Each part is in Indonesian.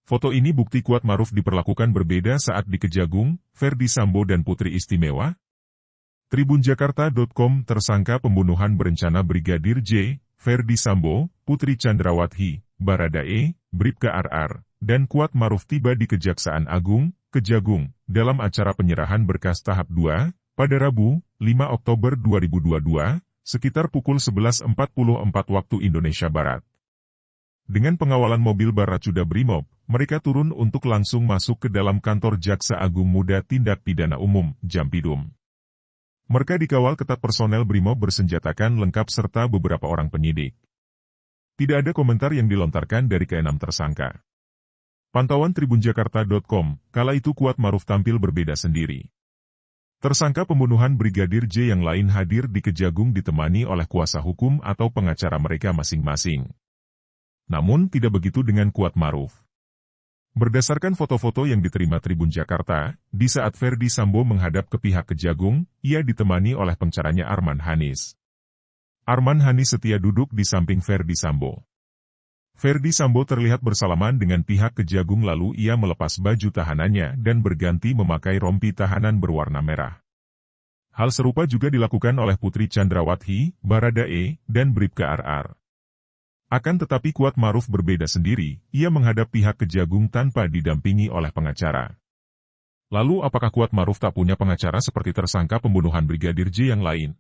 Foto ini bukti Kuat Maruf diperlakukan berbeda saat di Kejagung, Ferdy Sambo dan Putri Istimewa. Tribunjakarta.com tersangka pembunuhan berencana Brigadir J, Ferdy Sambo, Putri Chandrawati, Baradae, Bribka RR, dan Kuat Maruf tiba di Kejaksaan Agung, Kejagung, dalam acara penyerahan berkas tahap 2, pada Rabu, 5 Oktober 2022, sekitar pukul 11.44 waktu Indonesia Barat. Dengan pengawalan mobil Baracuda Brimob, mereka turun untuk langsung masuk ke dalam kantor Jaksa Agung Muda Tindak Pidana Umum, Jampidum. Mereka dikawal ketat personel Brimob bersenjatakan lengkap serta beberapa orang penyidik. Tidak ada komentar yang dilontarkan dari keenam tersangka. Pantauan Tribunjakarta.com, kala itu Kuat Maruf tampil berbeda sendiri. Tersangka pembunuhan Brigadir J yang lain hadir di Kejagung ditemani oleh kuasa hukum atau pengacara mereka masing-masing. Namun tidak begitu dengan Kuat Maruf. Berdasarkan foto-foto yang diterima Tribun Jakarta, di saat Ferdy Sambo menghadap ke pihak Kejagung, ia ditemani oleh pengacaranya Arman Hanis. Arman Hanis setia duduk di samping Ferdy Sambo. Ferdy Sambo terlihat bersalaman dengan pihak Kejagung lalu ia melepas baju tahanannya dan berganti memakai rompi tahanan berwarna merah. Hal serupa juga dilakukan oleh Putri Chandrawati, Baradae, dan Bribka RR. Akan tetapi Kuat Maruf berbeda sendiri, ia menghadap pihak Kejagung tanpa didampingi oleh pengacara. Lalu apakah Kuat Maruf tak punya pengacara seperti tersangka pembunuhan Brigadir J yang lain?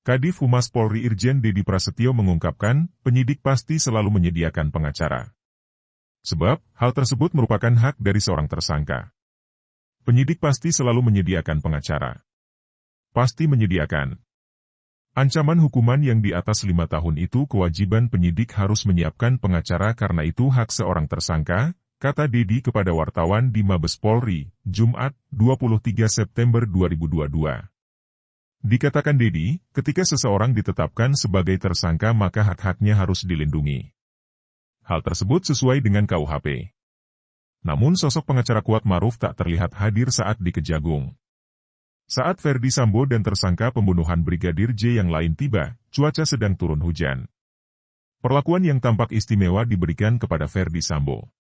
Kadif Humas Polri Irjen Dedi Prasetyo mengungkapkan, penyidik pasti selalu menyediakan pengacara. Sebab, hal tersebut merupakan hak dari seorang tersangka. Penyidik pasti selalu menyediakan pengacara. Pasti menyediakan. Ancaman hukuman yang di atas 5 tahun itu kewajiban penyidik harus menyiapkan pengacara karena itu hak seorang tersangka, kata Dedi kepada wartawan di Mabes Polri, Jumat, 23 September 2022. Dikatakan Dedi, ketika seseorang ditetapkan sebagai tersangka maka hak-haknya harus dilindungi. Hal tersebut sesuai dengan KUHP. Namun sosok pengacara Kuat Maruf tak terlihat hadir saat di Kejagung. Saat Ferdy Sambo dan tersangka pembunuhan Brigadir J yang lain tiba, cuaca sedang turun hujan. Perlakuan yang tampak istimewa diberikan kepada Ferdy Sambo.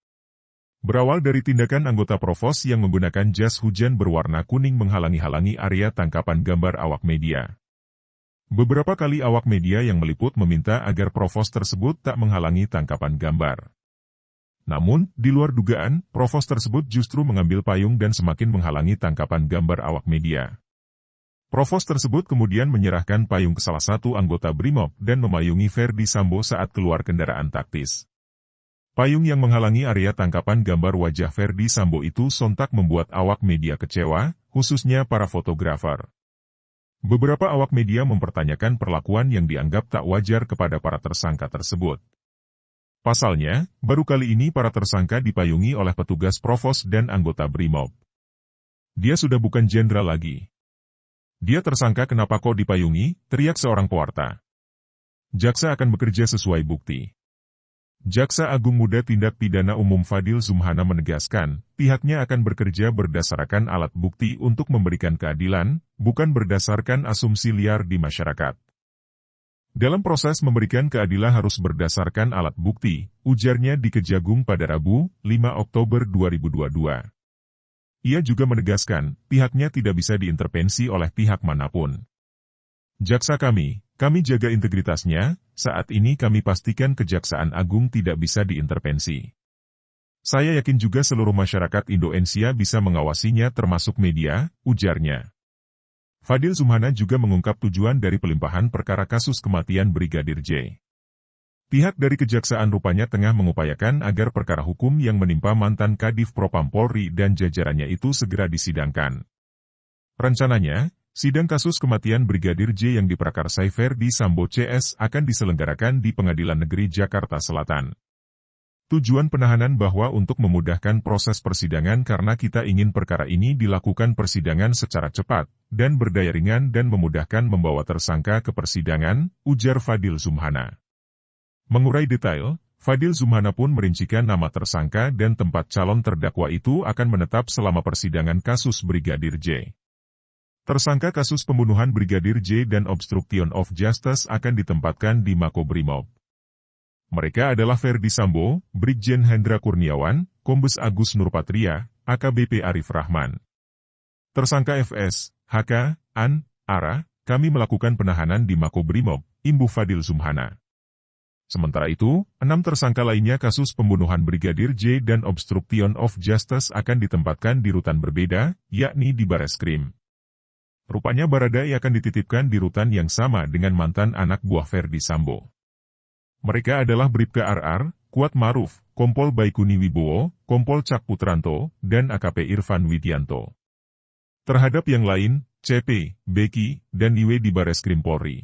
Berawal dari tindakan anggota Provos yang menggunakan jas hujan berwarna kuning menghalangi-halangi area tangkapan gambar awak media. Beberapa kali awak media yang meliput meminta agar Provos tersebut tak menghalangi tangkapan gambar. Namun, di luar dugaan, Provos tersebut justru mengambil payung dan semakin menghalangi tangkapan gambar awak media. Provos tersebut kemudian menyerahkan payung ke salah satu anggota Brimob dan memayungi Ferdy Sambo saat keluar kendaraan taktis. Payung yang menghalangi area tangkapan gambar wajah Ferdy Sambo itu sontak membuat awak media kecewa, khususnya para fotografer. Beberapa awak media mempertanyakan perlakuan yang dianggap tak wajar kepada para tersangka tersebut. Pasalnya, baru kali ini para tersangka dipayungi oleh petugas Provos dan anggota Brimob. Dia sudah bukan jenderal lagi. Dia tersangka kenapa kok dipayungi, teriak seorang pewarta. Jaksa akan bekerja sesuai bukti. Jaksa Agung Muda Tindak Pidana Umum Fadil Zumhana menegaskan, pihaknya akan bekerja berdasarkan alat bukti untuk memberikan keadilan, bukan berdasarkan asumsi liar di masyarakat. Dalam proses memberikan keadilan harus berdasarkan alat bukti, ujarnya di Kejagung pada Rabu, 5 Oktober 2022. Ia juga menegaskan, pihaknya tidak bisa diintervensi oleh pihak manapun. Jaksa kami jaga integritasnya, saat ini kami pastikan Kejaksaan Agung tidak bisa diintervensi. Saya yakin juga seluruh masyarakat Indonesia bisa mengawasinya termasuk media, ujarnya. Fadil Zumhana juga mengungkap tujuan dari pelimpahan perkara kasus kematian Brigadir J. Pihak dari Kejaksaan rupanya tengah mengupayakan agar perkara hukum yang menimpa mantan Kadif Propam Polri dan jajarannya itu segera disidangkan. Rencananya, sidang kasus kematian Brigadir J yang diprakarsai Ferdy Sambo CS akan diselenggarakan di Pengadilan Negeri Jakarta Selatan. Tujuan penahanan bahwa untuk memudahkan proses persidangan karena kita ingin perkara ini dilakukan persidangan secara cepat dan berdaya ringan dan memudahkan membawa tersangka ke persidangan, ujar Fadil Zumhana. Mengurai detail, Fadil Zumhana pun merincikan nama tersangka dan tempat calon terdakwa itu akan menetap selama persidangan kasus Brigadir J. Tersangka kasus pembunuhan Brigadir J dan obstruction of justice akan ditempatkan di Makobrimob. Mereka adalah Ferdy Sambo, Brigjen Hendra Kurniawan, Kombes Agus Nurpatria, AKBP Arif Rahman. Tersangka FS, HK, AN, ARA, kami melakukan penahanan di Makobrimob, Imbu Fadil Zumhana. Sementara itu, 6 tersangka lainnya kasus pembunuhan Brigadir J dan obstruction of justice akan ditempatkan di rutan berbeda, yakni di Bareskrim. Rupanya Baradae akan dititipkan di rutan yang sama dengan mantan anak buah Ferdi Sambo. Mereka adalah Bribka RR, Kuat Maruf, Kompol Baikuni Wibowo, Kompol Cak Putranto, dan AKP Irfan Widianto. Terhadap yang lain, CP, Beki, dan Iwe di Bareskrim Polri.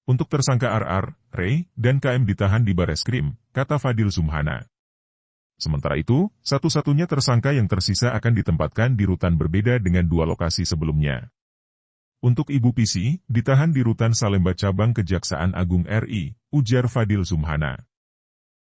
Untuk tersangka RR, Rey, dan KM ditahan di Bareskrim, kata Fadil Zumhana. Sementara itu, satu-satunya tersangka yang tersisa akan ditempatkan di rutan berbeda dengan 2 lokasi sebelumnya. Untuk Ibu Pisi, ditahan di rutan Salemba Cabang Kejaksaan Agung RI, ujar Fadil Zumhana.